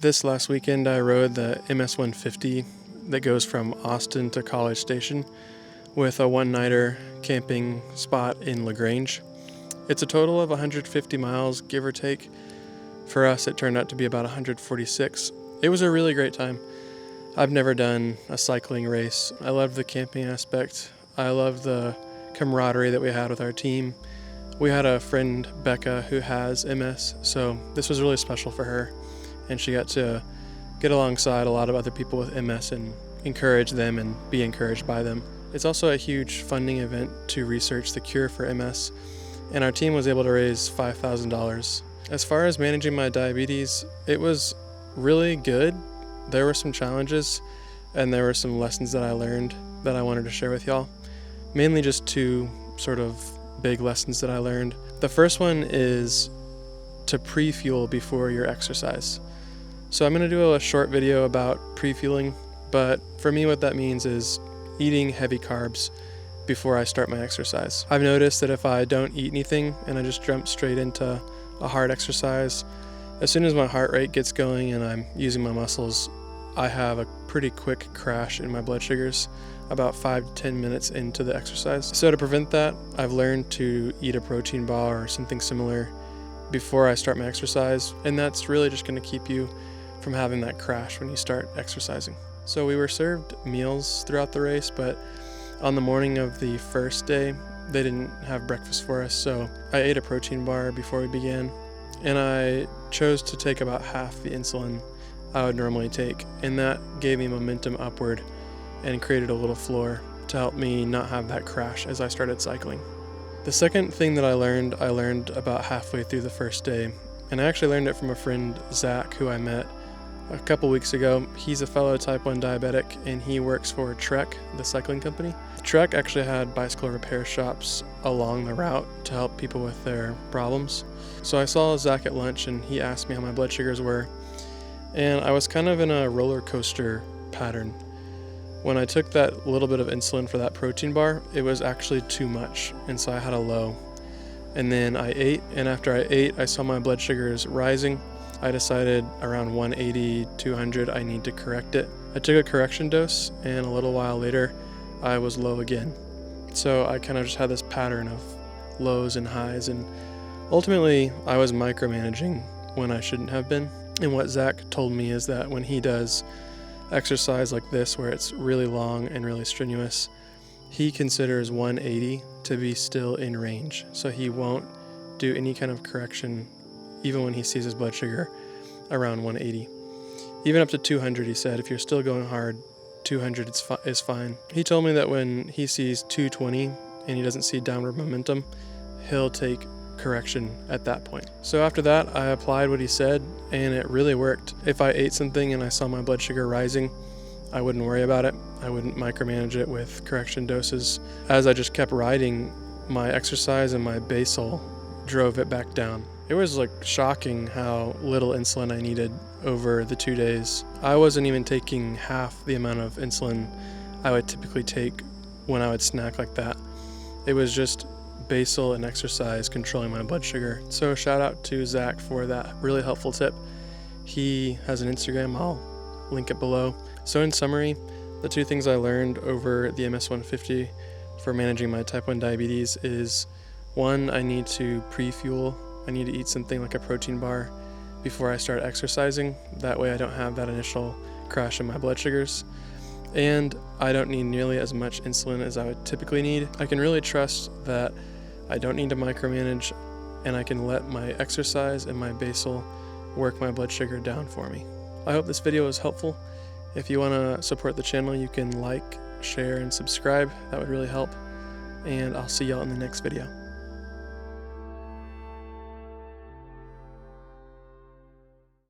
This last weekend I rode the MS150 that goes from Austin to College Station with a one-nighter camping spot in LaGrange. It's a total of 150 miles, give or take. For us, it turned out to be about 146. It was a really great time. I've never done a cycling race. I loved the camping aspect. I loved the camaraderie that we had with our team. We had a friend, Becca, who has MS, so this was really special for her. And she got to get alongside a lot of other people with MS and encourage them and be encouraged by them. It's also a huge funding event to research the cure for MS, and our team was able to raise $5,000. As far as managing my diabetes, it was really good. There were some challenges, and there were some lessons that I learned that I wanted to share with y'all. Mainly just two sort of big lessons that I learned. The first one is to pre-fuel before your exercise. So I'm going to do a short video about pre-fueling, but for me what that means is eating heavy carbs before I start my exercise. I've noticed that if I don't eat anything and I just jump straight into a hard exercise, as soon as my heart rate gets going and I'm using my muscles, I have a pretty quick crash in my blood sugars about 5 to 10 minutes into the exercise. So to prevent that, I've learned to eat a protein bar or something similar before I start my exercise, and that's really just going to keep you from having that crash when you start exercising. So we were served meals throughout the race, but on the morning of the first day, they didn't have breakfast for us, so I ate a protein bar before we began, and I chose to take about half the insulin I would normally take, and that gave me momentum upward and created a little floor to help me not have that crash as I started cycling. The second thing that I learned about halfway through the first day, and I actually learned it from a friend, Zach, who I met a couple weeks ago. He's a fellow type 1 diabetic, and he works for Trek, the cycling company. Trek actually had bicycle repair shops along the route to help people with their problems. So I saw Zach at lunch, and he asked me how my blood sugars were, and I was kind of in a roller coaster pattern. When I took that little bit of insulin for that protein bar, it was actually too much, and so I had a low. And then I ate, and after I ate, I saw my blood sugars rising. I decided around 180, 200, I need to correct it. I took a correction dose, and a little while later, I was low again. So I kind of just had this pattern of lows and highs, and ultimately, I was micromanaging when I shouldn't have been. And what Zach told me is that when he does exercise like this, where it's really long and really strenuous, he considers 180 to be still in range. So he won't do any kind of correction even when he sees his blood sugar around 180. Even up to 200, he said, if you're still going hard, 200 is fine. He told me that when he sees 220 and he doesn't see downward momentum, he'll take correction at that point. So after that, I applied what he said, and it really worked. If I ate something and I saw my blood sugar rising, I wouldn't worry about it. I wouldn't micromanage it with correction doses. As I just kept riding, my exercise and my basal drove it back down. It was like shocking how little insulin I needed over the 2 days. I wasn't even taking half the amount of insulin I would typically take when I would snack like that. It was just basal and exercise controlling my blood sugar. So shout out to Zach for that really helpful tip. He has an Instagram, I'll link it below. So in summary, the two things I learned over the MS150 for managing my type 1 diabetes is, one, I need to pre-fuel. I need to eat something like a protein bar before I start exercising. That way I don't have that initial crash in my blood sugars. And I don't need nearly as much insulin as I would typically need. I can really trust that I don't need to micromanage, and I can let my exercise and my basal work my blood sugar down for me. I hope this video was helpful. If you want to support the channel, you can like, share, and subscribe. That would really help. And I'll see y'all in the next video.